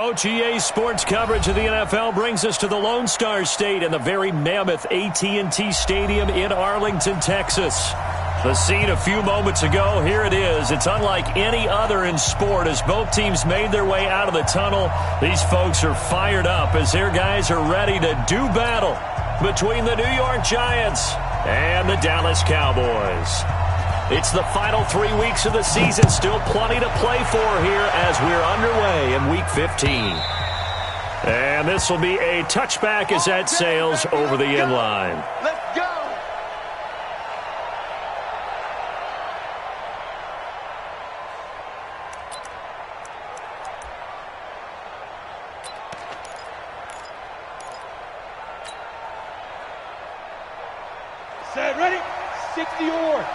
OTA Sports coverage of the NFL brings us to the Lone Star State and the very mammoth AT&T Stadium in Arlington, Texas. The scene a few moments ago, here it is. It's unlike any other in sport as both teams made their way out of the tunnel. These folks are fired up as their guys are ready to do battle between the New York Giants and the Dallas Cowboys. It's the final 3 weeks of the season. Still plenty to play for here as we're underway in Week 15. And this will be a touchback as that sails over the end line. Let's go! Set, ready? 60 yards.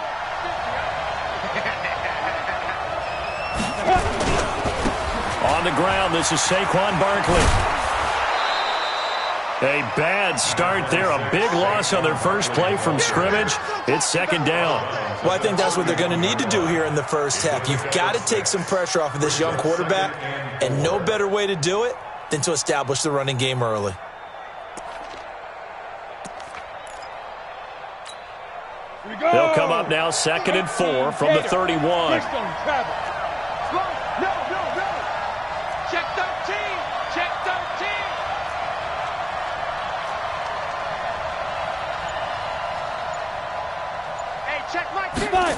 On the ground, this is Saquon Barkley. A bad start there. A big loss on their first play from scrimmage. It's second down. Well, I think that's what they're going to need to do here in the first half. You've got to take some pressure off of this young quarterback, and no better way to do it than to establish the running game early. They'll come up now, 2nd and 4 from the 31. No. Check 13. Check 13. Hey, check my 5.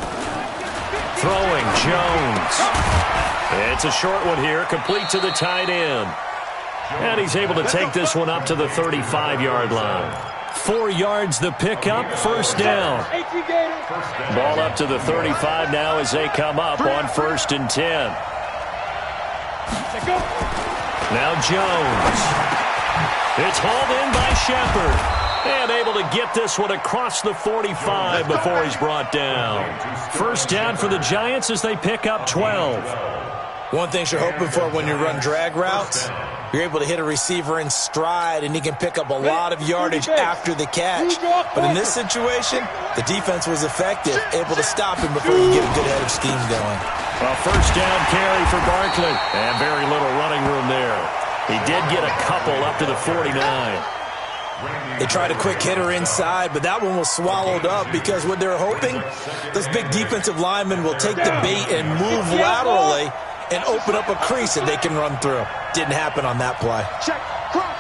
Throwing Jones. It's a short one here, complete to the tight end. And he's able to take this one up to the 35-yard line. 4 yards the pickup, first down. Ball up to the 35 now as they come up on 1st and 10. Now Jones. It's hauled in by Shepard. And able to get this one across the 45 before he's brought down. First down for the Giants as they pick up 12. One thing you're hoping for when you run drag routes, you're able to hit a receiver in stride, and he can pick up a lot of yardage after the catch. But in this situation, the defense was effective, able to stop him before you get a good head of steam going. A first down carry for Barkley, and very little running room there. He did get a couple up to the 49. They tried a quick hitter inside, but that one was swallowed up because what they're hoping, those big defensive linemen will take the bait and move laterally and open up a crease that they can run through. Didn't happen on that play. Check. Crunch.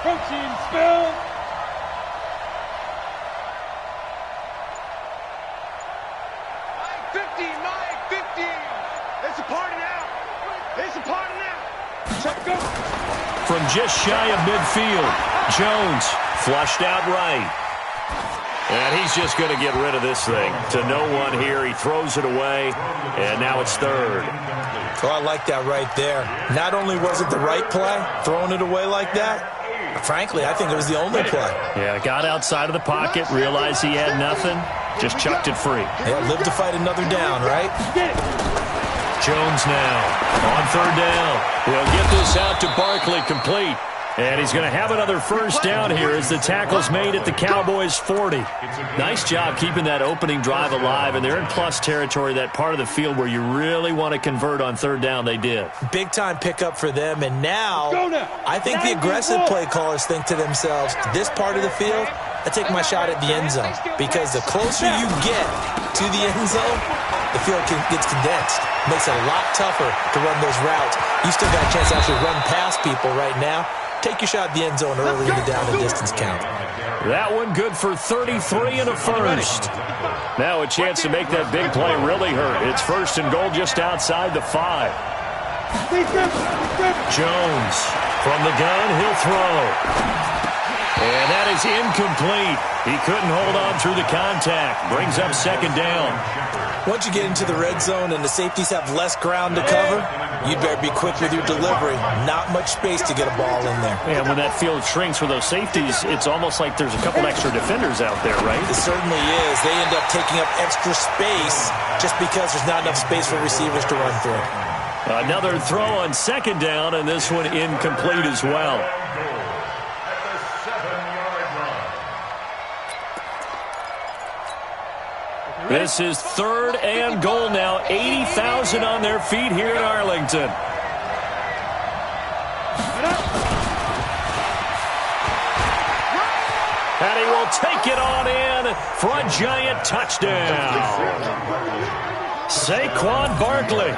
Protein spill. Line 15. It's a party now. Check, go. From just shy of midfield, Jones flushed out right. And he's just going to get rid of this thing. To no one here. He throws it away, and now it's 3rd. Oh, I like that right there. Not only was it the right play, throwing it away like that, but frankly, I think it was the only play. Yeah, got outside of the pocket, realized he had nothing, just chucked it free. Yeah, live to fight another down, right? Jones now on 3rd down. He'll get this out to Barkley, complete. And he's going to have another first down here as the tackle's made at the Cowboys' 40. Nice job keeping that opening drive alive, and they're in plus territory, that part of the field where you really want to convert on 3rd down. They did. Big-time pickup for them, and now I think the aggressive play callers think to themselves, this part of the field, I take my shot at the end zone, because the closer you get to the end zone, the field gets condensed. Makes it a lot tougher to run those routes. You still got a chance to actually run past people right now. Take your shot at the end zone early in the down and distance count. That one good for 33 and a first. Now a chance to make that big play really hurt. It's 1st and goal just outside the 5. Jones from the gun, he'll throw. And that is incomplete. He couldn't hold on through the contact. Brings up 2nd down. Once you get into the red zone and the safeties have less ground to cover, you'd better be quick with your delivery. Not much space to get a ball in there. And when that field shrinks for those safeties, it's almost like there's a couple extra defenders out there, right? It certainly is. They end up taking up extra space just because there's not enough space for receivers to run through. Another throw on 2nd down, and this one incomplete as well. This is 3rd and goal now. 80,000 on their feet here in Arlington. And he will take it on in for a giant touchdown. Saquon Barkley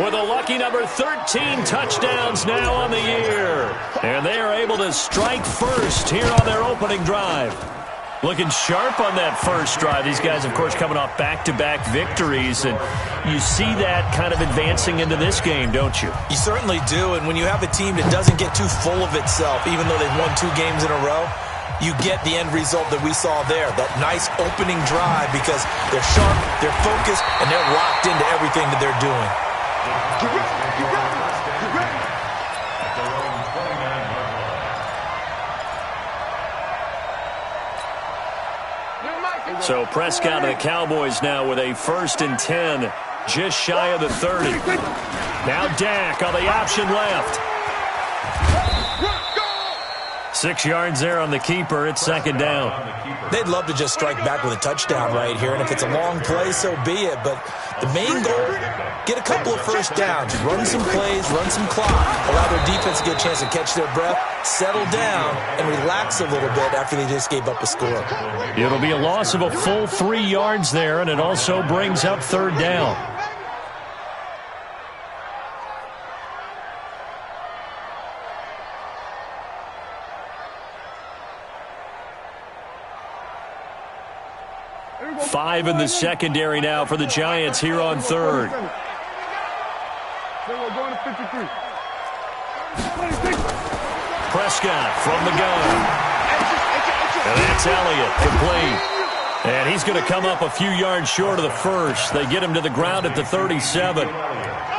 with a lucky number 13 touchdowns now on the year. And they are able to strike first here on their opening drive. Looking sharp on that first drive. These guys, of course, coming off back-to-back victories. And you see that kind of advancing into this game, don't you? You certainly do. And when you have a team that doesn't get too full of itself, even though they've won 2 games in a row, you get the end result that we saw there. That nice opening drive because they're sharp, they're focused, and they're locked into everything that they're doing. So Prescott and the Cowboys now with a 1st and 10, just shy of the 30. Now Dak on the option left. 6 yards there on the keeper. It's 2nd down. They'd love to just strike back with a touchdown right here, and if it's a long play, so be it. But the main goal, get a couple of first downs, run some plays, run some clock, allow their defense to get a chance to catch their breath, settle down, and relax a little bit after they just gave up a score. It'll be a loss of a full 3 yards there, and it also brings up 3rd down. Five in the secondary now for the Giants here on 3rd. Prescott from the gun. And that's Elliott, complete. And he's going to come up a few yards short of the first. They get him to the ground at the 37.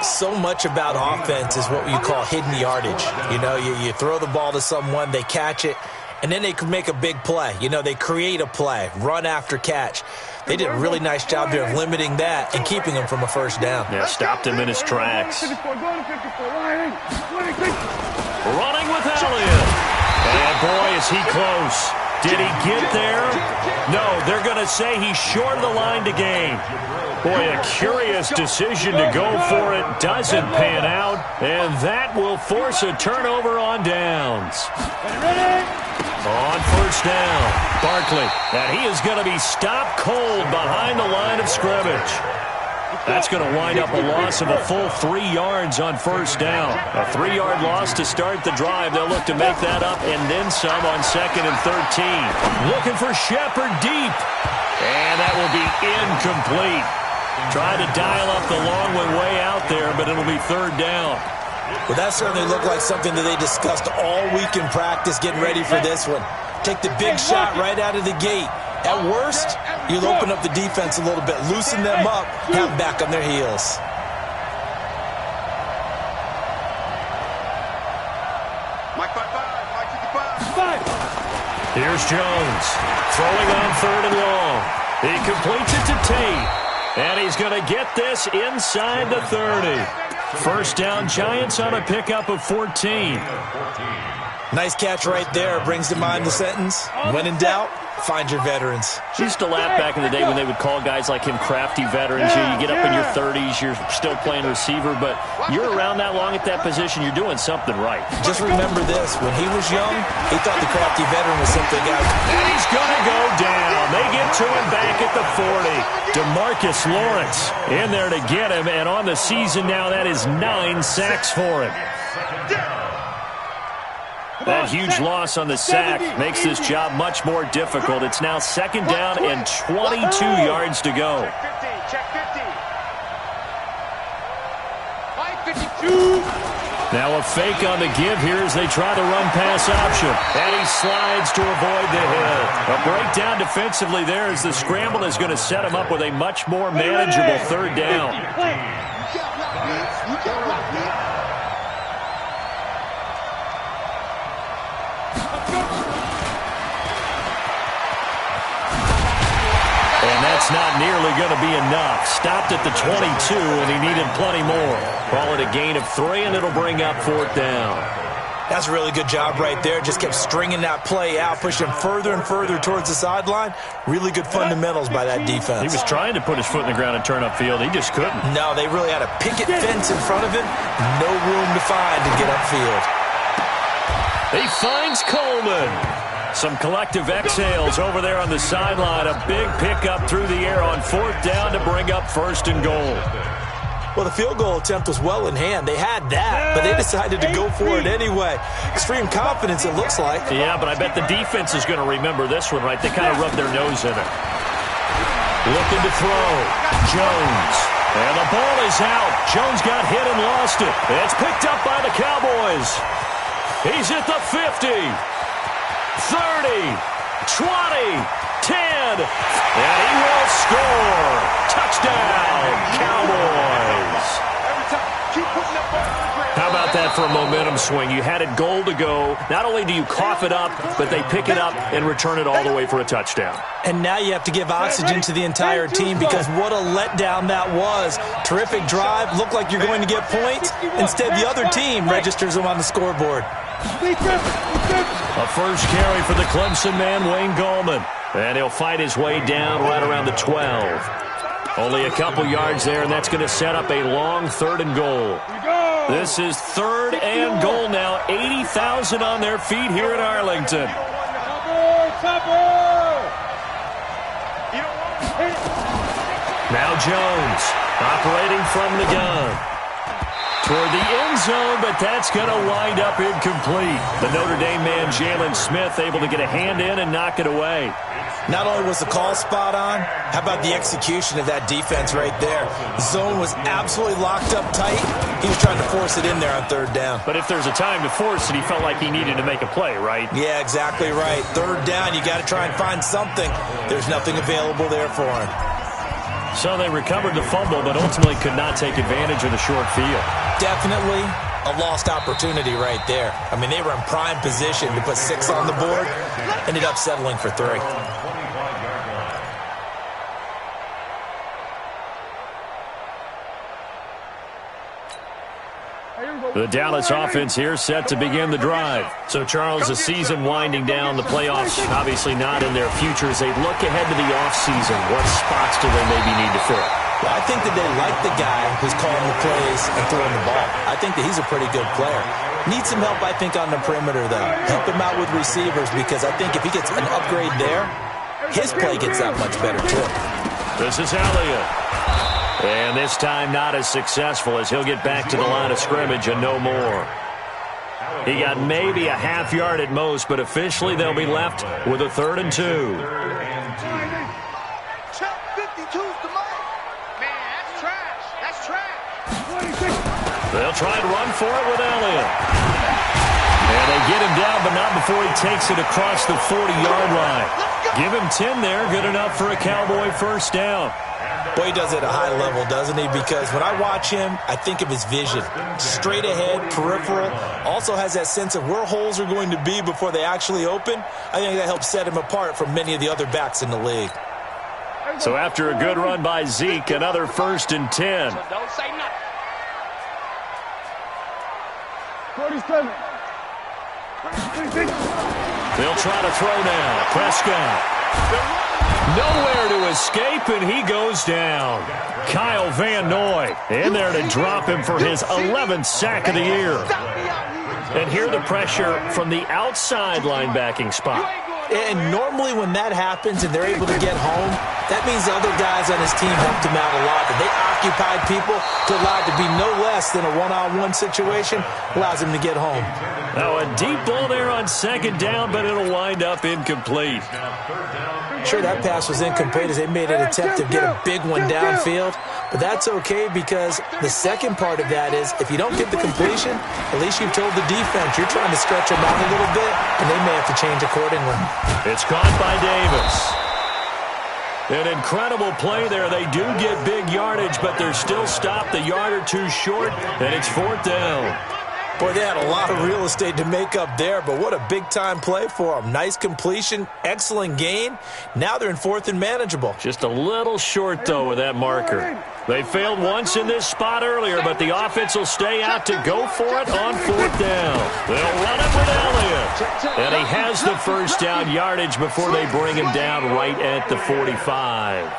So much about offense is what you call hidden yardage. You know, you throw the ball to someone, they catch it, and then they can make a big play. You know, they create a play, run after catch. They did a really nice job there of limiting that and keeping him from a first down. Yeah, stopped him in his tracks. Running with Elliott. And boy, is he close. Did he get there? No, they're going to say he's short of the line to gain. Boy, a curious decision to go for it. Doesn't pan out. And that will force a turnover on downs. On first down, Barkley. And he is going to be stopped cold behind the line of scrimmage. That's going to wind up a loss of a full 3 yards on first down. A 3-yard loss to start the drive. They'll look to make that up and then some on 2nd and 13. Looking for Shepard deep. And that will be incomplete. Trying to dial up the long one way out there, but it'll be 3rd down. Well, that certainly looked like something that they discussed all week in practice, getting ready for this one. Take the big shot right out of the gate. At worst, you'll open up the defense a little bit, loosen them up, have them back on their heels. Here's Jones, throwing on 3rd and long. He completes it to Tate, and he's going to get this inside the 30. First down, Giants on a pickup of 14. Nice catch right there. Brings to mind the sentence, when in doubt, find your veterans. Used to laugh back in the day when they would call guys like him crafty veterans. You get up in your 30s, you're still playing receiver, but you're around that long at that position, you're doing something right. Just remember this, when he was young, he thought the crafty veteran was simply a guy. And he's going to go down. They get to him back at the 40. DeMarcus Lawrence in there to get him, and on the season now, that is 9 sacks for him. That huge loss on the sack makes this job much more difficult. It's now 2nd down and 22 yards to go. Now a fake on the give here as they try the run-pass option. And he slides to avoid the hit. A breakdown defensively there as the scramble is going to set him up with a much more manageable 3rd down. And that's not nearly going to be enough. Stopped at the 22, and he needed plenty more. Call it a gain of 3, and it'll bring up 4th down. That's a really good job right there. Just kept stringing that play out, pushing further and further towards the sideline. Really good fundamentals by that defense. He was trying to put his foot in the ground and turn upfield. He just couldn't. No, they really had a picket fence in front of him. No room to find to get upfield. He finds Coleman. Some collective exhales over there on the sideline. A big pickup through the air on 4th down to bring up 1st and goal. Well, the field goal attempt was well in hand. They had that, but they decided to go for it anyway. Extreme confidence, it looks like. Yeah, but I bet the defense is going to remember this one, right? They kind of rubbed their nose in it. Looking to throw. Jones. And the ball is out. Jones got hit and lost it. It's picked up by the Cowboys. He's at the 50. 30, 20, 10, and he will score. Touchdown, Cowboys. How about that for a momentum swing? You had it goal to go. Not only do you cough it up, but they pick it up and return it all the way for a touchdown. And now you have to give oxygen to the entire team because what a letdown that was. Terrific drive. Looked like you're going to get points. Instead, the other team registers them on the scoreboard. A first carry for the Clemson man, Wayne Gallman. And he'll fight his way down right around the 12. Only a couple yards there, and that's going to set up a long 3rd and goal. This is 3rd and goal now. 80,000 on their feet here in Arlington. Now Jones operating from the gun. Toward the end zone, but that's going to wind up incomplete. The Notre Dame man, Jalen Smith, able to get a hand in and knock it away. Not only was the call spot on, how about the execution of that defense right there? The zone was absolutely locked up tight. He was trying to force it in there on 3rd down. But if there's a time to force it, he felt like he needed to make a play, right? Yeah, exactly right. 3rd down, you got to try and find something. There's nothing available there for him. So they recovered the fumble, but ultimately could not take advantage of the short field. Definitely a lost opportunity right there. I mean, they were in prime position to put 6 on the board. Ended up settling for 3. The Dallas offense here set to begin the drive. So, Charles, the season winding down, the playoffs obviously not in their future. As they look ahead to the offseason, what spots do they maybe need to fill? Well, I think that they like the guy who's calling the plays and throwing the ball. I think that he's a pretty good player. Needs some help, I think, on the perimeter, though. Help him out with receivers because I think if he gets an upgrade there, his play gets that much better, too. This is Elliott. And this time not as successful as he'll get back to the line of scrimmage and no more. He got maybe a half yard at most, but officially they'll be left with a 3rd and 2. They'll try and run for it with Elliott. And they get him down, but not before he takes it across the 40-yard line. Give him 10 there, good enough for a Cowboy 1st down. Boy, he does it at a high level, doesn't he? Because when I watch him, I think of his vision. Straight ahead, peripheral. Also has that sense of where holes are going to be before they actually open. I think that helps set him apart from many of the other backs in the league. So after a good run by Zeke, another 1st and 10. Don't say nothing. 47. They'll try to throw now. Prescott. Nowhere to escape, and he goes down. Kyle Van Noy in there to drop him for his 11th sack of the year. And here the pressure from the outside linebacking spot. And normally when that happens and they're able to get home, that means the other guys on his team helped him out a lot. That they occupied people to allow it to be no less than a one-on-one situation, allows him to get home. Now a deep ball there on 2nd down, but it'll wind up incomplete. Sure, that pass was incomplete as they made an attempt to get a big one downfield. But that's okay because the second part of that is if you don't get the completion, at least you've told the defense you're trying to stretch them out a little bit, and they may have to change accordingly. It's caught by Davis. An incredible play there. They do get big yardage, but they're still stopped a yard or two short, and it's 4th down. Boy, they had a lot of real estate to make up there, but what a big-time play for them. Nice completion, excellent gain. Now they're in 4th and manageable. Just a little short, though, with that marker. They failed once in this spot earlier, but the offense will stay out to go for it on 4th down. They'll run it with Elliott. And he has the first down yardage before they bring him down right at the 45.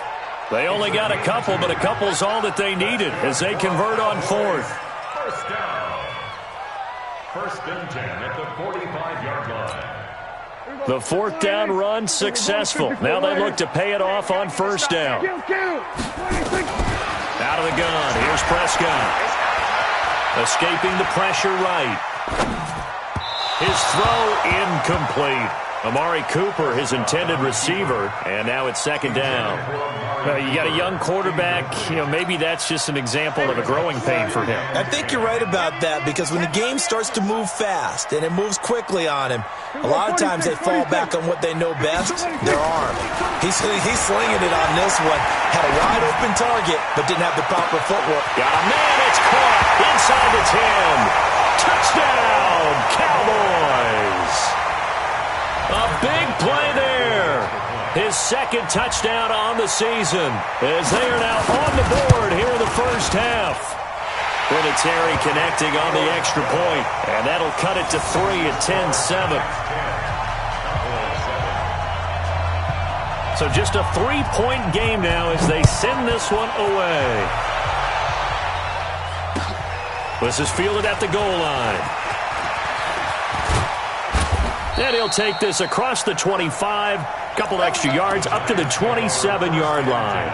They only got a couple, but a couple's all that they needed as they convert on 4th. First down. 1st and 10 at the 45-yard line. The 4th down run successful. Now they look to pay it off on 1st down. Out of the gun. Here's Prescott. Escaping the pressure right. His throw incomplete. Amari Cooper, his intended receiver, and now it's 2nd down. You got a young quarterback, maybe that's just an example of a growing pain for him. I think you're right about that, because when the game starts to move fast and it moves quickly on him, a lot of times they fall back on what they know best, their arm. He's slinging it on this one. Had a wide open target, but didn't have the proper footwork. Got a man, it's caught inside the 10. Touchdown, Cowboys. A big play there. His 2nd touchdown on the season as they are now on the board here in the first half. Vinatieri connecting on the extra point, and that'll cut it to 3 at 10-7. So just a 3-point game now as they send this one away. This is fielded at the goal line. And he'll take this across the 25, couple extra yards up to the 27-yard line.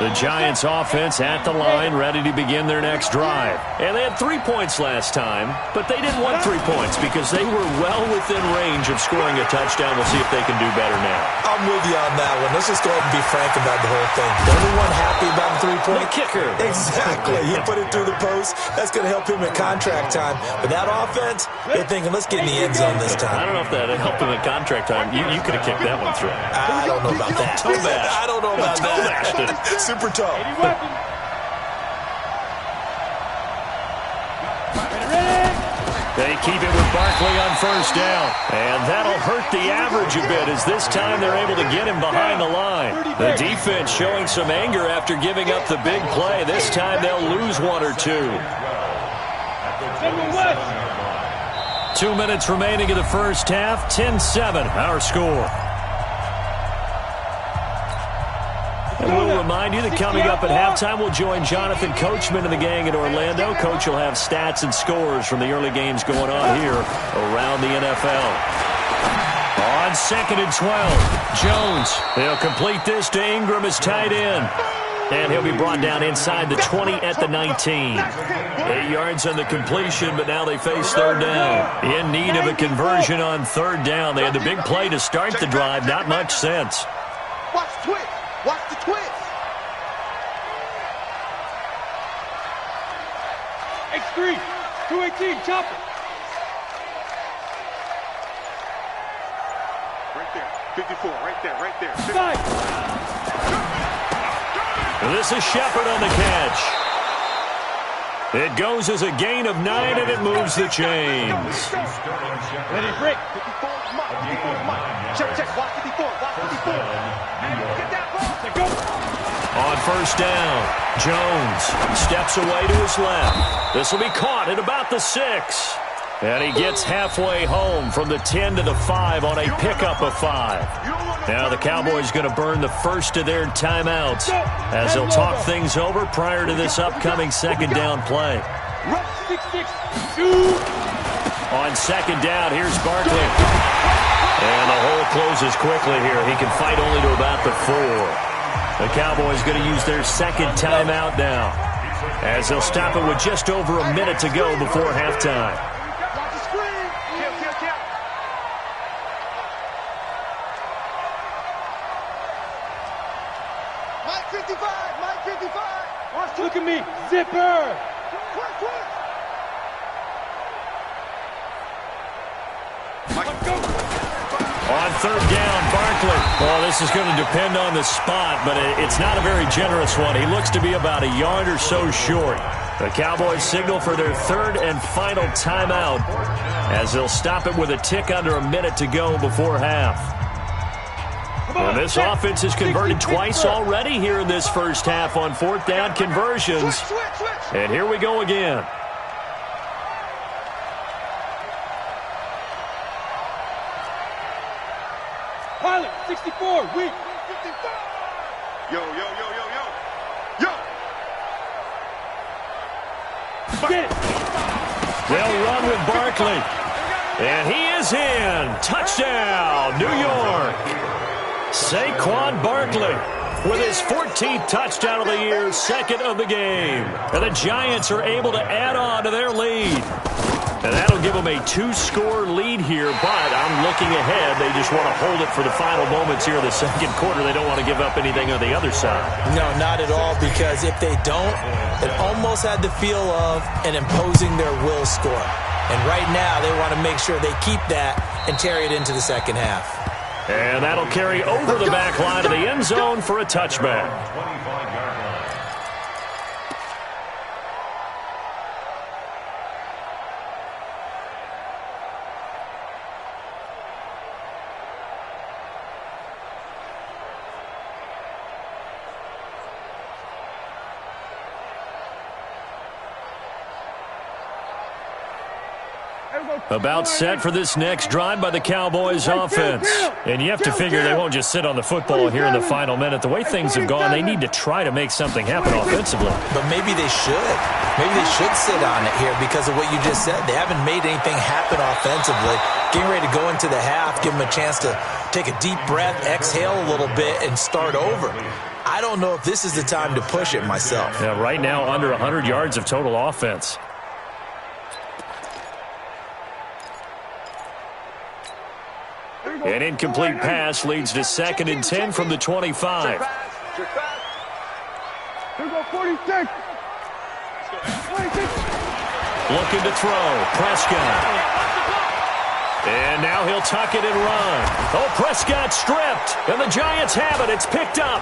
The Giants offense at the line, ready to begin their next drive. And they had 3 points last time, but they didn't want 3 points because they were well within range of scoring a touchdown. We'll see if they can do better now. I'm with you on that one. Let's just go ahead and be frank about the whole thing. The only one happy about the 3-point? The kicker. Exactly. He put it through the post. That's going to help him at contract time. But that offense, they're thinking, let's get in the end zone this time. I don't know if that helped him at contract time. You could have kicked that one through. I don't know about that. I don't know about that. Super tough. They keep it with Barkley on 1st down. And that'll hurt the average a bit as this time they're able to get him behind the line. The defense showing some anger after giving up the big play. This time they'll lose 1 or 2. 2 minutes remaining in the first half. 10-7 our score. And we'll remind you that coming up at halftime, we'll join Jonathan Coachman and the gang in Orlando. Coach will have stats and scores from the early games going on here around the NFL. On 2nd and 12, Jones. He'll complete this to Ingram as tight end. And he'll be brought down inside the 20 at the 19. 8 yards on the completion, but now they face 3rd down. In need of a conversion on 3rd down. They had the big play to start the drive. Not much sense. Watch twist. Watch the twist. X3, 218, chopper. Right there, 54, right there. This is Shepard on the catch. It goes as a gain of 9, and it moves the chains. Ready, break. 54, Mike. Check, watch 54, watch 54. Get that ball. Go. On 1st down, Jones steps away to his left. This will be caught at about the 6. And he gets halfway home from the 10 to the 5 on a pickup of 5. Now the Cowboys going to burn the first of their timeouts as they'll talk things over prior to this upcoming 2nd down play. On 2nd down, here's Barkley. And the hole closes quickly here. He can fight only to about the 4. The Cowboys going to use their 2nd timeout now as they'll stop it with just over a minute to go before halftime. Mike 55. Look at me, zipper. On 3rd down, Barkley. Well, this is going to depend on the spot, but it's not a very generous one. He looks to be about a yard or so short. The Cowboys signal for their third and final timeout as they'll stop it with a tick under a minute to go before half. Well, this offense has converted twice already here in this first half on fourth down conversions. And here we go again. Pilot, 64, weak. 55. Yo. Get it. They'll run with Barkley. And he is in. Touchdown, New York. Saquon Barkley with his 14th touchdown of the year, second of the game. And the Giants are able to add on to their lead. And that'll give them a 2-score lead here, but I'm looking ahead. They just want to hold it for the final moments here in the second quarter. They don't want to give up anything on the other side. No, not at all, because if they don't, it almost had the feel of an imposing their will score. And right now, they want to make sure they keep that and carry it into the second half. And that'll carry over the back line of the end zone for a touchback. 25-yard line. About set for this next drive by the Cowboys offense. And you have to figure they won't just sit on the football here in the final minute. The way things have gone, they need to try to make something happen offensively. But maybe they should. Maybe they should sit on it here because of what you just said. They haven't made anything happen offensively. Getting ready to go into the half, give them a chance to take a deep breath, exhale a little bit, and start over. I don't know if this is the time to push it myself. Yeah, right now under 100 yards of total offense. An incomplete pass leads to 2nd and 10 from the 25. Here go 46. Looking to throw. Prescott. And now he'll tuck it and run. Oh, Prescott stripped. And the Giants have it. It's picked up.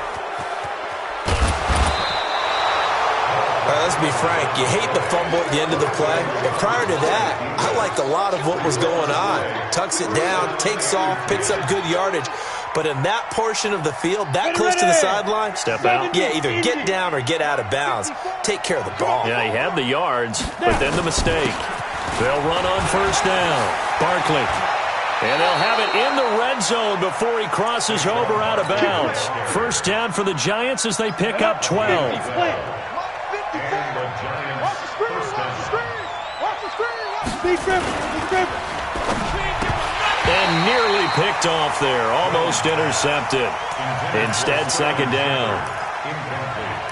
Let's be frank, you hate the fumble at the end of the play. But prior to that, I liked a lot of what was going on. Tucks it down, takes off, picks up good yardage. But in that portion of the field, that close to the sideline, step out. Yeah, either get down or get out of bounds. Take care of the ball. Yeah, he had the yards, but then the mistake. They'll run on first down. Barkley. And they'll have it in the red zone before he crosses over out of bounds. First down for the Giants as they pick up 12. And nearly picked off there. Almost intercepted. Instead, second down.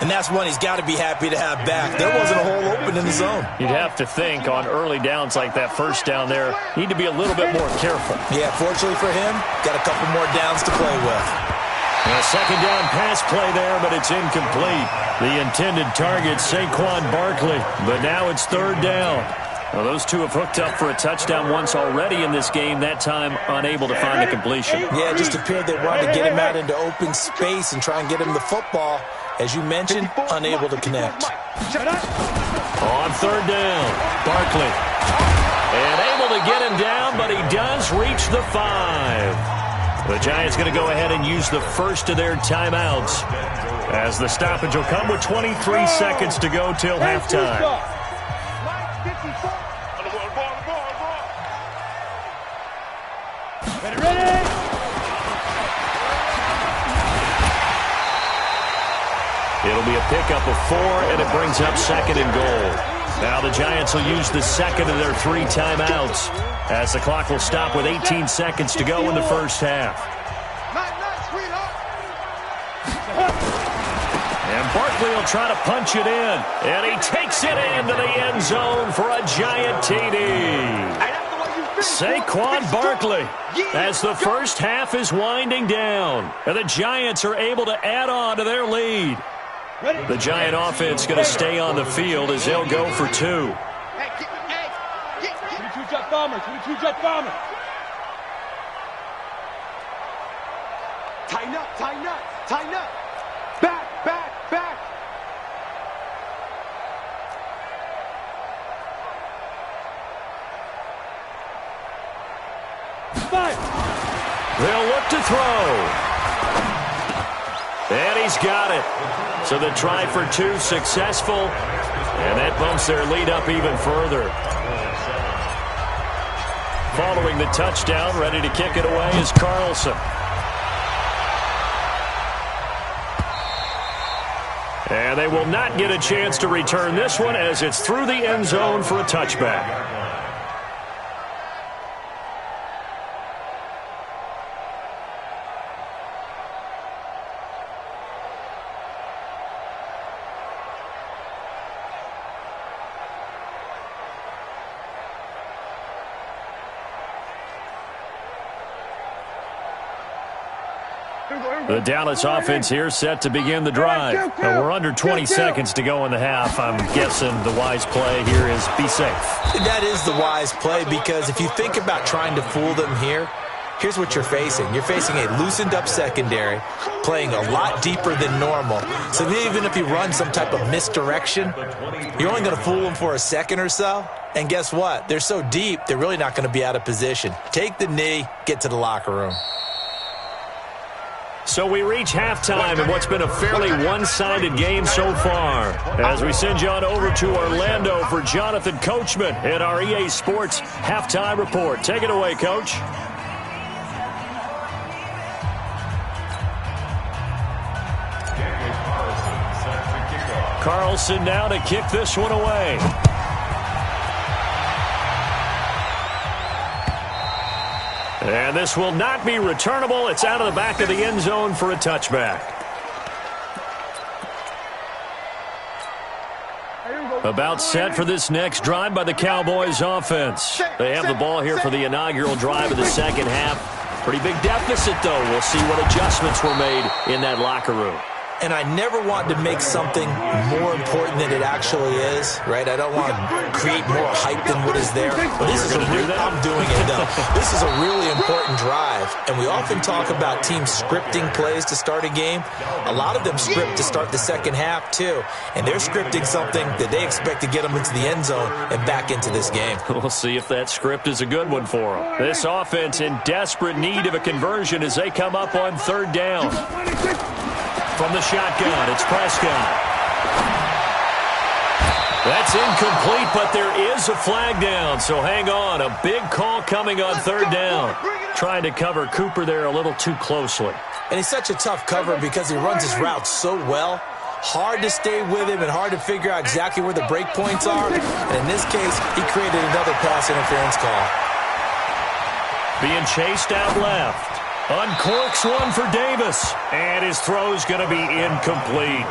And that's one he's got to be happy to have back. There wasn't a hole open in the zone. You'd have to think on early downs like that first down there, need to be a little bit more careful. Yeah, fortunately for him, got a couple more downs to play with. A second down pass play there, but it's incomplete. The intended target, Saquon Barkley. But now it's third down. Well, those two have hooked up for a touchdown once already in this game, that time unable to find a completion. Yeah, it just appeared they wanted to get him out into open space and try and get him the football. As you mentioned, unable to connect. On third down, Barkley. And able to get him down, but he does reach the 5. The Giants going to go ahead and use the first of their timeouts as the stoppage will come with 23 seconds to go till halftime. It'll be a pickup of 4, and it brings up 2nd and goal. Now the Giants will use the second of their 3 timeouts as the clock will stop with 18 seconds to go in the first half. And Barkley will try to punch it in, and he takes it into the end zone for a giant TD. Saquon Barkley as the first half is winding down, and the Giants are able to add on to their lead. The Giant offense going to stay on the field as they'll go for 2. 22 jet bombers, 22 jet bombers. Tighten up, tighten up, tighten up. Back, back, back. throw. And he's got it. So the try for two successful. And that bumps their lead up even further. Following the touchdown, ready to kick it away is Carlson. And they will not get a chance to return this one as it's through the end zone for a touchback. The Dallas offense here set to begin the drive. We're under 20 seconds to go in the half. I'm guessing the wise play here is be safe. That is the wise play because if you think about trying to fool them here, here's what you're facing. You're facing a loosened-up secondary, playing a lot deeper than normal. So even if you run some type of misdirection, you're only going to fool them for a second or so. And guess what? They're so deep, they're really not going to be out of position. Take the knee, get to the locker room. So we reach halftime in what's been a fairly one-sided game so far. As we send you on over to Orlando for Jonathan Coachman at our EA Sports Halftime Report. Take it away, Coach. Carlson now to kick this one away. And this will not be returnable. It's out of the back of the end zone for a touchback. About set for this next drive by the Cowboys offense. They have the ball here for the inaugural drive of the second half. Pretty big deficit, though. We'll see what adjustments were made in that locker room. And I never want to make something more important than it actually is, right? I don't want to create more hype than what is there. But this is I'm doing it, though. This is a really important drive. And we often talk about teams scripting plays to start a game. A lot of them script to start the second half, too. And they're scripting something that they expect to get them into the end zone and back into this game. We'll see if that script is a good one for them. This offense in desperate need of a conversion as they come up on third down. From the shotgun, it's Prescott. That's incomplete, but there is a flag down, so hang on. A big call coming on third down. Trying to cover Cooper there a little too closely. And he's such a tough cover because he runs his routes so well. Hard to stay with him and hard to figure out exactly where the break points are. And in this case, he created another pass interference call. Being chased out left. Uncorks one for Davis, and his throw's going to be incomplete.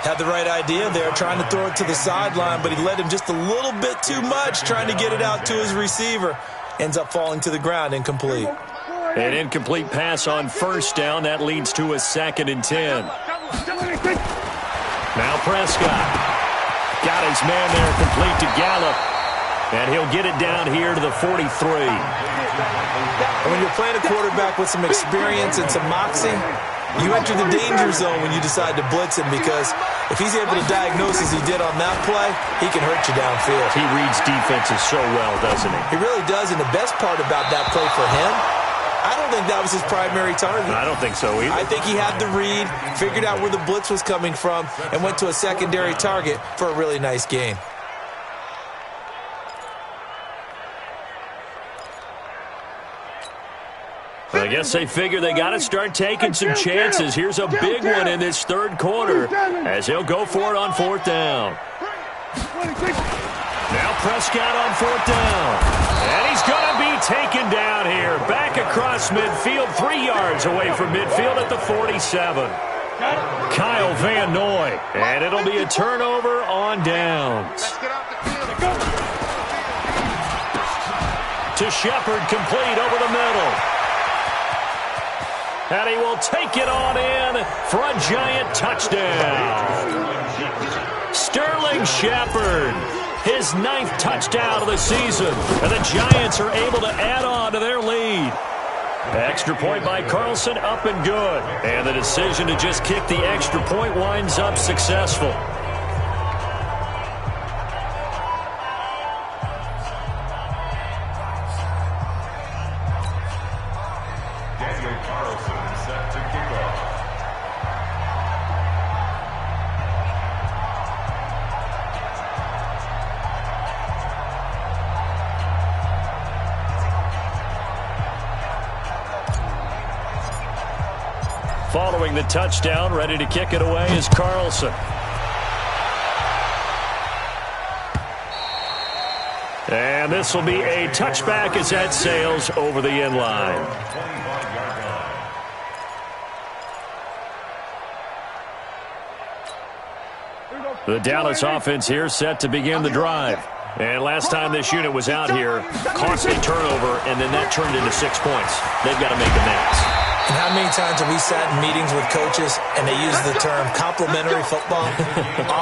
Had the right idea there, trying to throw it to the sideline, but he led him just a little bit too much, trying to get it out to his receiver. Ends up falling to the ground, incomplete. An incomplete pass on first down. That leads to a 2nd and 10. Now Prescott. Got his man there, complete to Gallup. And he'll get it down here to the 43. And when you're playing a quarterback with some experience and some moxie, you enter the danger zone when you decide to blitz him because if he's able to diagnose as he did on that play, he can hurt you downfield. He reads defenses so well, doesn't he? He really does, and the best part about that play for him, I don't think that was his primary target. I don't think so either. I think he had the read, figured out where the blitz was coming from, and went to a secondary target for a really nice gain. I guess they figure they got to start taking some chances. Here's a big one in this third quarter as he'll go for it on fourth down. Now Prescott on fourth down. And he's going to be taken down here. Back across midfield, 3 yards away from midfield at the 47. Kyle Van Noy. And it'll be a turnover on downs. To Shepard, complete over the middle. And he will take it on in for a giant touchdown. Sterling Shepard, his 9th touchdown of the season. And the Giants are able to add on to their lead. Extra point by Carlson, up and good. And the decision to just kick the extra point winds up successful. following the touchdown. Ready to kick it away is Carlson. And this will be a touchback as that sails over the end line. The Dallas offense here set to begin the drive. And last time this unit was out here, costly turnover, and then that turned into 6 points. They've got to make amends. And how many times have we sat in meetings with coaches and they use the term complementary football?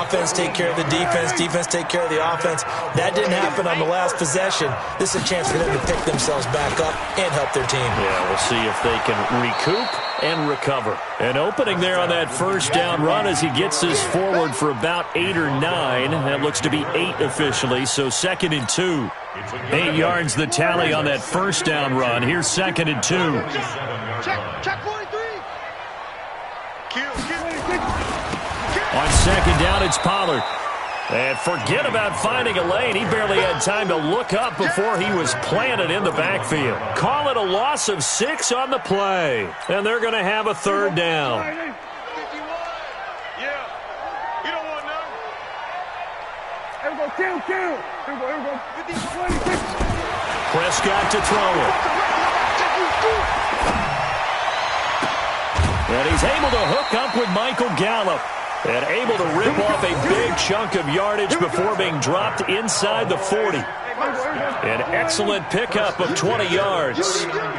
Offense take care of the defense, defense take care of the offense. That didn't happen on the last possession. This is a chance for them to pick themselves back up and help their team. Yeah, we'll see if they can recoup and recover. An opening there on that first down run as he gets this forward for about 8 or 9. That looks to be 8 officially, so 2nd and 2. 8 yards the tally on that first down run. Here's 2nd and 2. Check 43. On 2nd down, it's Pollard. And forget about finding a lane. He barely had time to look up before he was planted in the backfield. Call it a loss of 6 on the play. And they're going to have a 3rd down. Yeah. You don't want none. Here we go, kill. Here we go. 26. Prescott to throw it. And he's able to hook up with Michael Gallup. And able to rip off a big chunk of yardage before being dropped inside the 40. An excellent pickup of 20 yards. Here we go,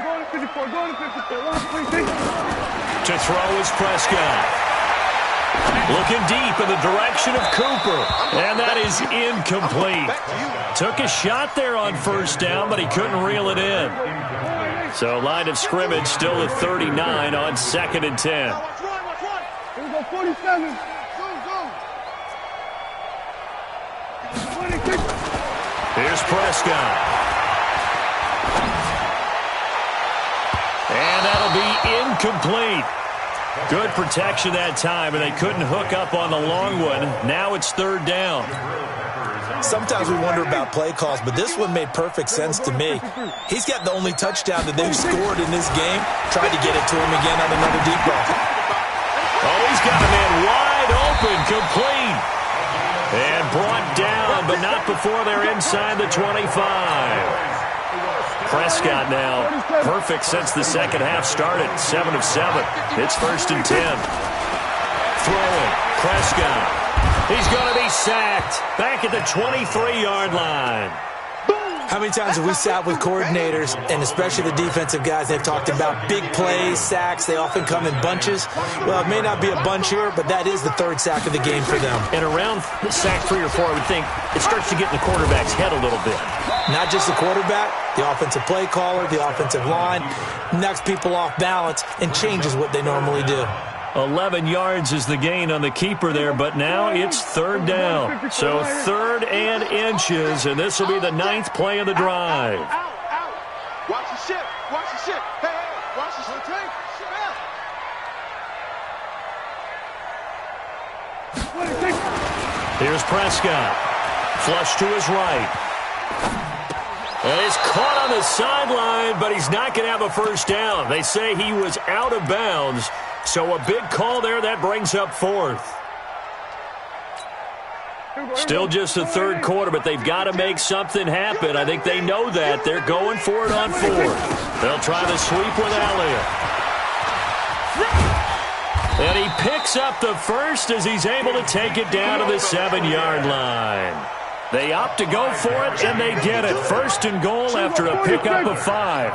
go to 54, To throw is Prescott. Looking deep in the direction of Cooper. And that is incomplete. Took a shot there on first down, but he couldn't reel it in. So line of scrimmage still at 39 on 2nd and 10. Here we go, 47. Go. 26. Here's Prescott. And that'll be incomplete. Good protection that time, and they couldn't hook up on the long one. Now it's 3rd down. Sometimes we wonder about play calls, but this one made perfect sense to me. He's got the only touchdown that they've scored in this game. Tried to get it to him again on another deep ball. Oh, he's got a man wide open, complete. And brought down, but not before they're inside the 25. Prescott now perfect since the second half started. 7 of 7. It's 1st and 10. Throwing. Prescott. He's going to be sacked back at the 23-yard line. How many times have we sat with coordinators, and especially the defensive guys, they've talked about big plays, sacks. They often come in bunches. Well, it may not be a bunch here, but that is the 3rd sack of the game for them. And around sack 3 or 4, I would think it starts to get in the quarterback's head a little bit. Not just the quarterback, the offensive play caller, the offensive line, knocks people off balance and changes what they normally do. 11 yards is the gain on the keeper there, but now it's 3rd down. So 3rd and inches, and this will be the 9th play of the drive. Out. Watch the ship. Hey, watch the ship. Here's Prescott. Flush to his right. And he's caught on the sideline, but he's not going to have a first down. They say he was out of bounds. So a big call there, that brings up 4th. Still just a 3rd quarter, but they've got to make something happen. I think they know that. They're going for it on 4th. They'll try the sweep with Elliott. And he picks up the first as he's able to take it down to the 7-yard line. They opt to go for it, and they get it. 1st and goal after a pickup of 5.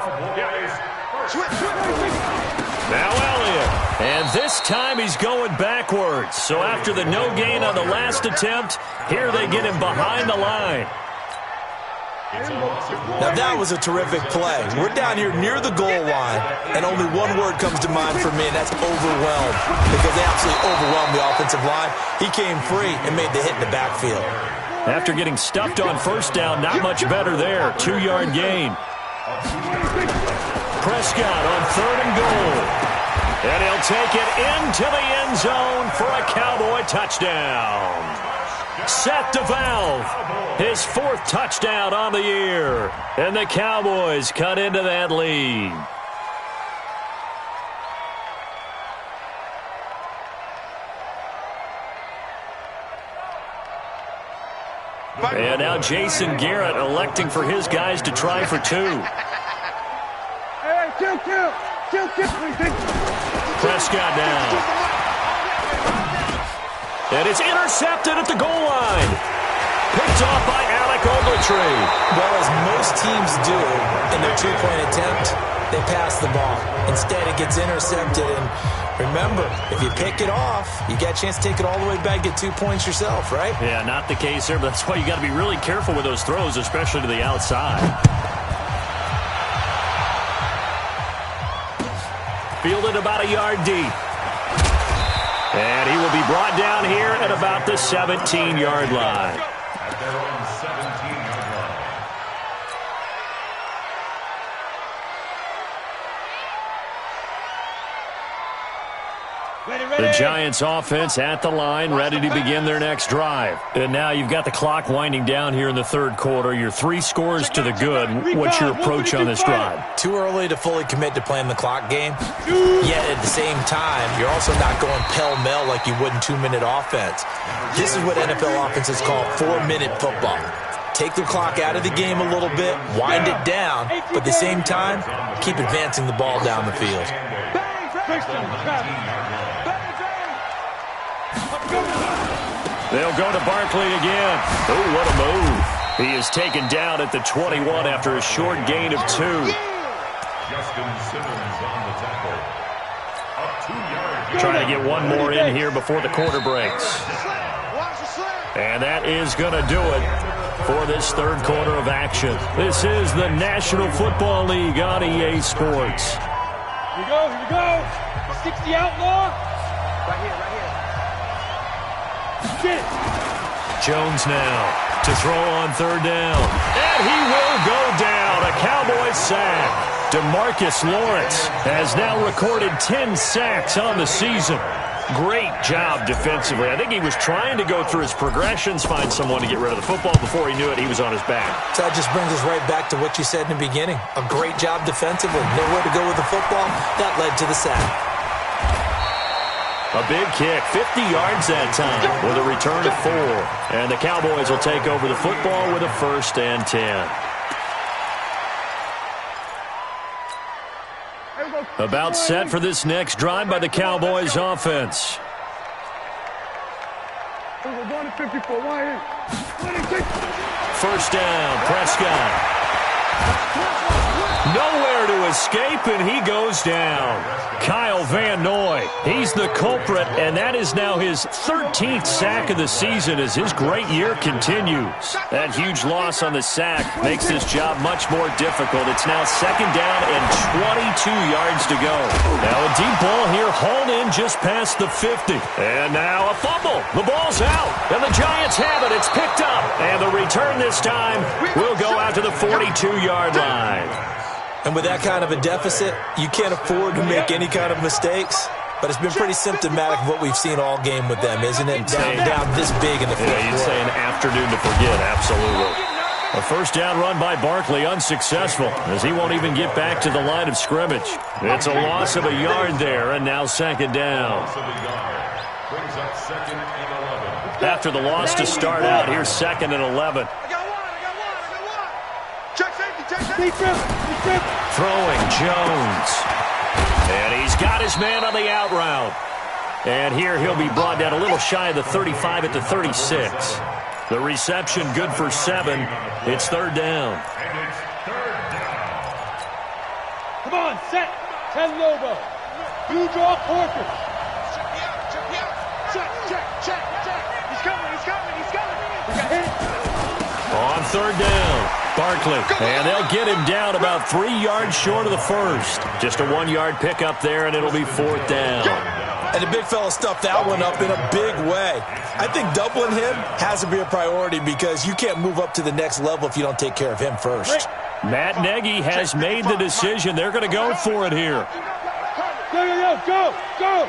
Now Elliott. And this time he's going backwards. So after the no gain on the last attempt, here they get him behind the line. Now that was a terrific play. We're down here near the goal line, and only one word comes to mind for me, and that's overwhelmed. Because they absolutely overwhelmed the offensive line. He came free and made the hit in the backfield. After getting stuffed on first down, not much better there. 2-yard gain. Prescott on 3rd and goal. And he'll take it into the end zone for a Cowboy touchdown. Set to Valve, his 4th touchdown on the year. And the Cowboys cut into that lead. And now Jason Garrett electing for his guys to try for 2. Hey, kill. Prescott down. And it's intercepted at the goal line. Picked off by Alec Ogletree. Well, as most teams do in their 2-point attempt, they pass the ball. Instead, it gets intercepted. And remember, if you pick it off, you got a chance to take it all the way back, get 2 points yourself, right? Yeah, not the case there, but that's why you got to be really careful with those throws, especially to the outside. Fielded about a yard deep. And he will be brought down here at about the 17-yard line. At their own 17-yard line. The Giants offense at the line, ready to begin their next drive. And now you've got the clock winding down here in the third quarter. Your 3 scores to the good. What's your approach on this drive? Too early to fully commit to playing the clock game. Yet at the same time, you're also not going pell-mell like you would in 2-minute offense. This is what NFL offenses call 4-minute football. Take the clock out of the game a little bit, wind it down, but at the same time, keep advancing the ball down the field. They'll go to Barkley again. Oh, what a move. He is taken down at the 21 after a short gain of 2. Justin Simmons on the tackle. Up 2 yards. Trying to get one more in here before the quarter breaks. And that is going to do it for this third quarter of action. This is the National Football League on EA Sports. Here we go. 60 outlaw. Right here. Shit. Jones now to throw on third down. And he will go down. A Cowboys sack. DeMarcus Lawrence has now recorded 10 sacks on the season. Great job defensively. I think he was trying to go through his progressions, find someone to get rid of the football. Before he knew it, he was on his back. So that just brings us right back to what you said in the beginning. A great job defensively. Nowhere to go with the football. That led to the sack. A big kick, 50 yards that time with a return of 4. And the Cowboys will take over the football with a 1st and 10. About set for this next drive by the Cowboys offense. First down, Prescott. Nowhere to escape, and he goes down. Kyle Van Noy, he's the culprit, and that is now his 13th sack of the season as his great year continues. That huge loss on the sack makes this job much more difficult. It's now 2nd down and 22 yards to go. Now a deep ball here, hauled in just past the 50. And now a fumble. The ball's out, and the Giants have it. It's picked up, and the return this time will go out to the 42-yard line. And with that kind of a deficit, you can't afford to make any kind of mistakes. But it's been pretty symptomatic of what we've seen all game with them, isn't it? Down this big in the fourth quarter. You'd say an afternoon to forget, absolutely. A first down run by Barkley, unsuccessful, as he won't even get back to the line of scrimmage. It's a loss of a yard there, and now 2nd down. Brings up 2nd and 11. After the loss to start out, here's 2nd and 11. Throwing Jones. And he's got his man on the out route. And here he'll be brought down a little shy of the 35 at the 36. The reception good for 7. It's 3rd down. And it's 3rd down. Come on, set. 10 Lobo. You draw quarters. Check. He's coming. On 3rd down, Barkley. And they'll get him down about 3 yards short of the first. Just a 1-yard pickup there, and it'll be 4th down. And the big fella stuffed that one up in a big way. I think doubling him has to be a priority because you can't move up to the next level if you don't take care of him first. Matt Nagy has made the decision. They're going to go for it here. Go.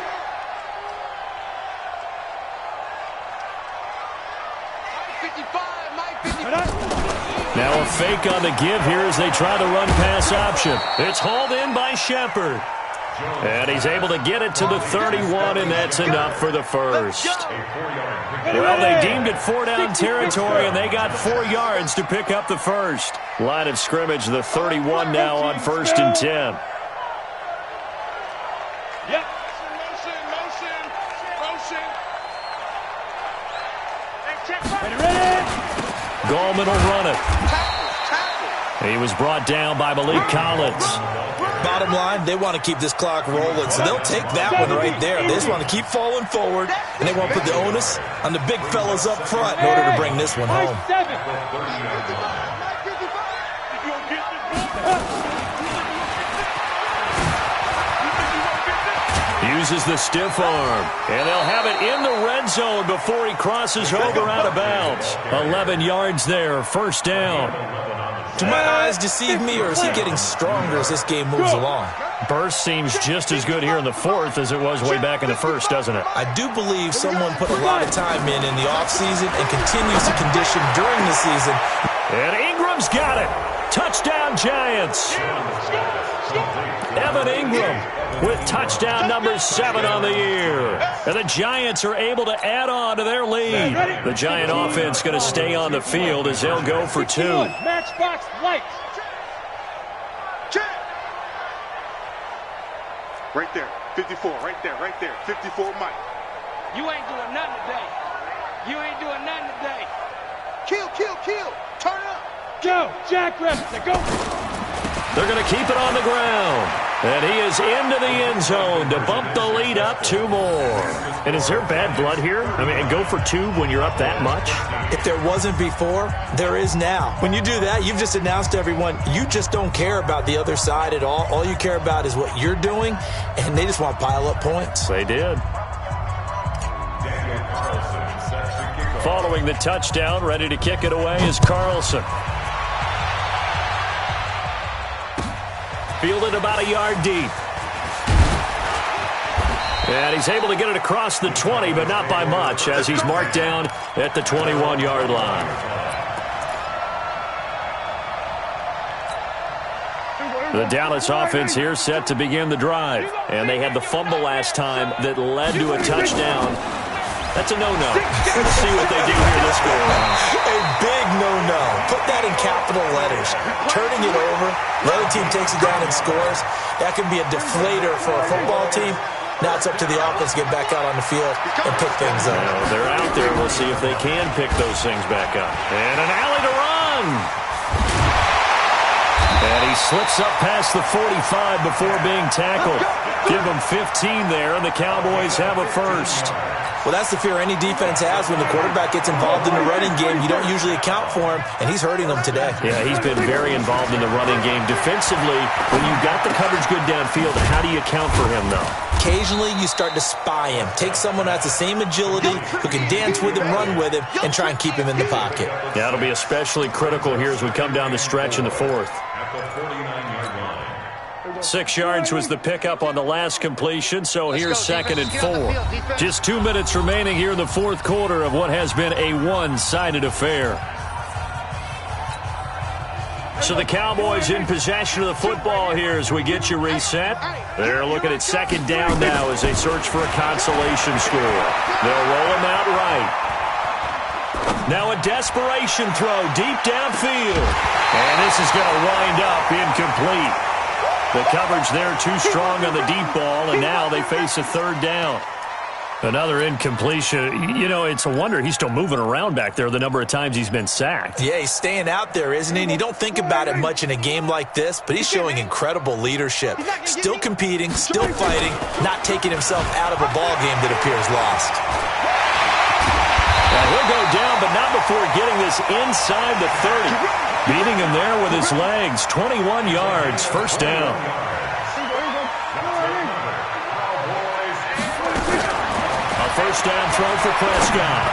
Now a fake on the give here as they try the run-pass option. It's hauled in by Shepard. And he's able to get it to the 31, and that's enough for the first. Well, they deemed it 4-down territory, and they got 4 yards to pick up the first. Line of scrimmage, the 31 now on 1st and 10. Yep. Ready. Gallman will run it. He was brought down by Malik Collins. Bottom line, they want to keep this clock rolling, so they'll take that one right there. They just want to keep falling forward, and they want to put the onus on the big fellas up front in order to bring this one home. Uses the stiff arm, and they'll have it in the red zone before he crosses over out of bounds. 11 yards there, 1st down. Do my eyes deceive me, or is he getting stronger as this game moves along? Burst seems just as good here in the 4th as it was way back in the 1st, doesn't it? I do believe someone put a lot of time in the offseason and continues to condition during the season. And Ingram's got it. Touchdown, Giants. Evan Ingram with touchdown number 7 on the year. And the Giants are able to add on to their lead. The Giant offense going to stay on the field as they'll go for 2. Matchbox lights. Right there, 54, right there, 54 Mike. You ain't doing nothing today. Kill, turn up. Go, Jack Preston, go. They're going to keep it on the ground. And he is into the end zone to bump the lead up 2 more. And is there bad blood here? I mean, and go for 2 when you're up that much? If there wasn't before, there is now. When you do that, you've just announced to everyone, you just don't care about the other side at all. All you care about is what you're doing, and they just want to pile up points. They did. Following the touchdown, ready to kick it away is Carlson. Fielded about a yard deep. And he's able to get it across the 20, but not by much, as he's marked down at the 21-yard line. The Dallas offense here set to begin the drive. And they had the fumble last time that led to a touchdown. That's a no-no. Let's see what they do here this go around. A big no-no. Put that in capital letters. Turning it over, the other team takes it down and scores. That can be a deflator for a football team. Now it's up to the offense to get back out on the field and pick things up. Well, they're out there. We'll see if they can pick those things back up. And an alley to run. And he slips up past the 45 before being tackled. Give him 15 there, and the Cowboys have a first. Well, that's the fear any defense has when the quarterback gets involved in the running game. You don't usually account for him, and he's hurting them today. Yeah, he's been very involved in the running game. Defensively, when you've got the coverage good downfield, how do you account for him, though? Occasionally, you start to spy him. Take someone that's the same agility, who can dance with him, run with him, and try and keep him in the pocket. Yeah, it'll be especially critical here as we come down the stretch in the 4th. 6 yards was the pickup on the last completion, so here's 2nd and 4. Just 2 minutes remaining here in the 4th quarter of what has been a one-sided affair. So the Cowboys in possession of the football here as we get you reset. They're looking at 2nd down now as they search for a consolation score. They'll roll him out right. Now a desperation throw deep downfield. And this is going to wind up incomplete. The coverage there too strong on the deep ball, and now they face a 3rd down. Another incompletion. You know, it's a wonder he's still moving around back there the number of times he's been sacked. Yeah, he's staying out there, isn't he? And you don't think about it much in a game like this, but he's showing incredible leadership. Still competing, still fighting, not taking himself out of a ball game that appears lost. Now he'll go down, but not before getting this inside the 30. Beating him there with his legs. 21 yards, 1st down. A 1st down throw for Prescott.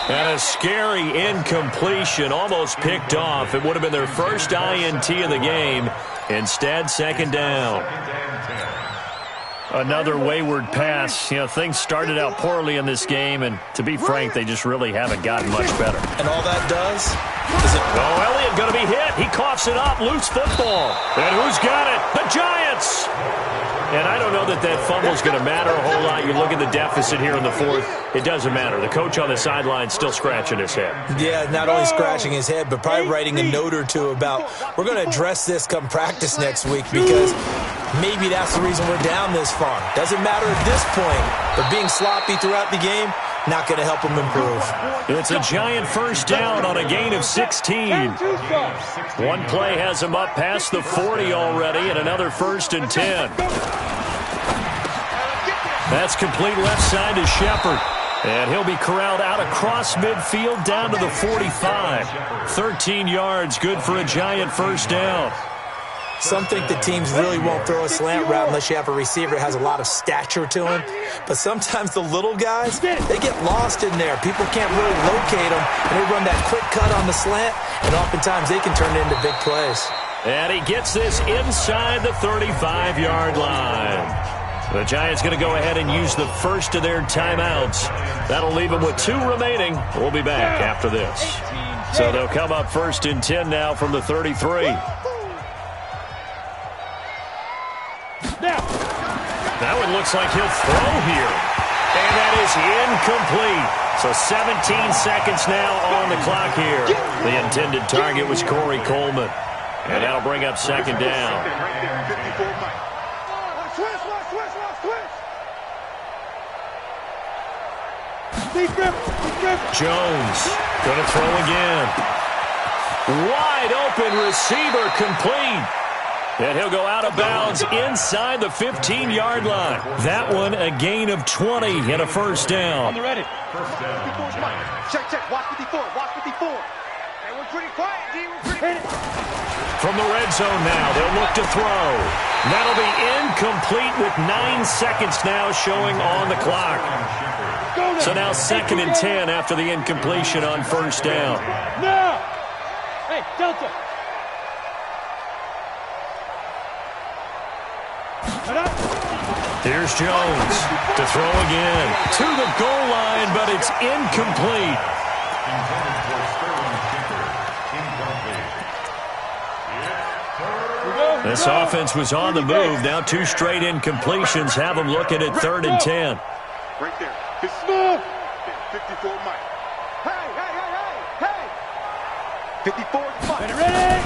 And a scary incompletion, almost picked off. It would have been their first INT of the game. Instead, 2nd down. Another wayward pass. You know, things started out poorly in this game, and to be frank, they just really haven't gotten much better. And all that does is it... Oh, Elliott going to be hit. He coughs it up. Loose football. And who's got it? The Giants! And I don't know that that fumble's going to matter a whole lot. You look at the deficit here in the fourth. It doesn't matter. The coach on the sideline still scratching his head. Yeah, not only scratching his head, but probably writing a note or two about, we're going to address this come practice next week, because maybe that's the reason we're down this far. Doesn't matter at this point, but being sloppy throughout the game, not going to help him improve. It's a Giant first down on a gain of 16. One play has him up past the 40 already, and another 1st and 10. That's complete left side to Shepard. And he'll be corralled out across midfield down to the 45. 13 yards, good for a Giant first down. Some think the teams really won't throw a slant route unless you have a receiver that has a lot of stature to him. But sometimes the little guys, they get lost in there. People can't really locate them, and they run that quick cut on the slant, and oftentimes they can turn it into big plays. And he gets this inside the 35-yard line. The Giants going to go ahead and use the first of their timeouts. That'll leave them with 2 remaining. We'll be back after this. So they'll come up 1st and 10 now from the 33. That one looks like he'll throw here. And that is incomplete. So 17 seconds now on the clock here. The intended target was Corey Coleman. And that'll bring up 2nd down. Jones going to throw again. Wide open receiver, complete. And he'll go out of bounds inside the 15-yard line. That one a gain of 20 and a first down. On the ready. Check, check. Watch 54. Watch 54. Hey, we're pretty quiet, D. We're pretty... From the red zone now, they'll look to throw. That'll be incomplete with 9 seconds now showing on the clock. So now 2nd and 10 after the incompletion on first down. No! Hey, Delta! Here's Jones to throw again. To the goal line, but it's incomplete. This offense was on the move. Now 2 straight incompletions have them looking at 3rd and 10. Right there. It's smooth. 54 Mike. Hey, hey, hey, hey, hey. 54 Mike. Ready?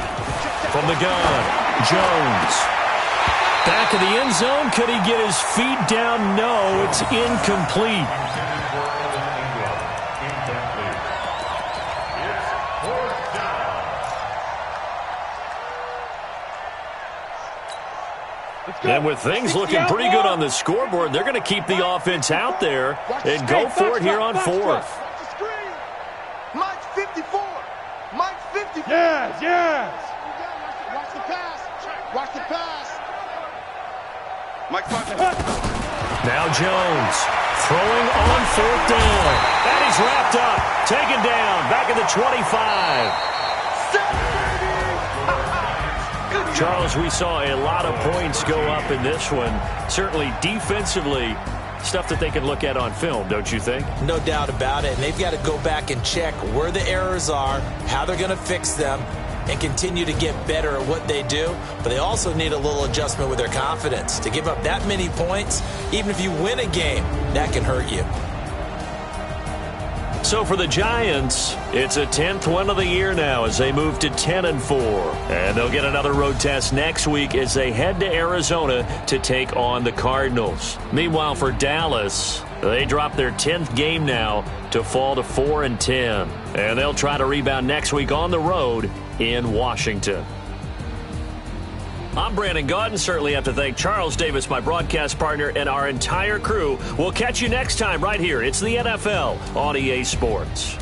From the gun, Jones. Back of the end zone. Could he get his feet down? No, it's incomplete. And with things looking pretty good on the scoreboard, they're going to keep the offense out there and go for it here on 4th. Mike's 54. Mike's 54. Yes, yes. Watch the pass. Watch the pass. Mike's 5. Now Jones throwing on 4th down. And he's wrapped up. Taken down. Back at the 25. Charles, we saw a lot of points go up in this one. Certainly defensively, stuff that they can look at on film, don't you think? No doubt about it. And they've got to go back and check where the errors are, how they're going to fix them, and continue to get better at what they do. But they also need a little adjustment with their confidence. To give up that many points, even if you win a game, that can hurt you. So for the Giants, it's a 10th win of the year now as they move to 10-4. And they'll get another road test next week as they head to Arizona to take on the Cardinals. Meanwhile, for Dallas, they drop their 10th game now to fall to 4-10. And they'll try to rebound next week on the road in Washington. I'm Brandon Gaudin. Certainly have to thank Charles Davis, my broadcast partner, and our entire crew. We'll catch you next time right here. It's the NFL on EA Sports.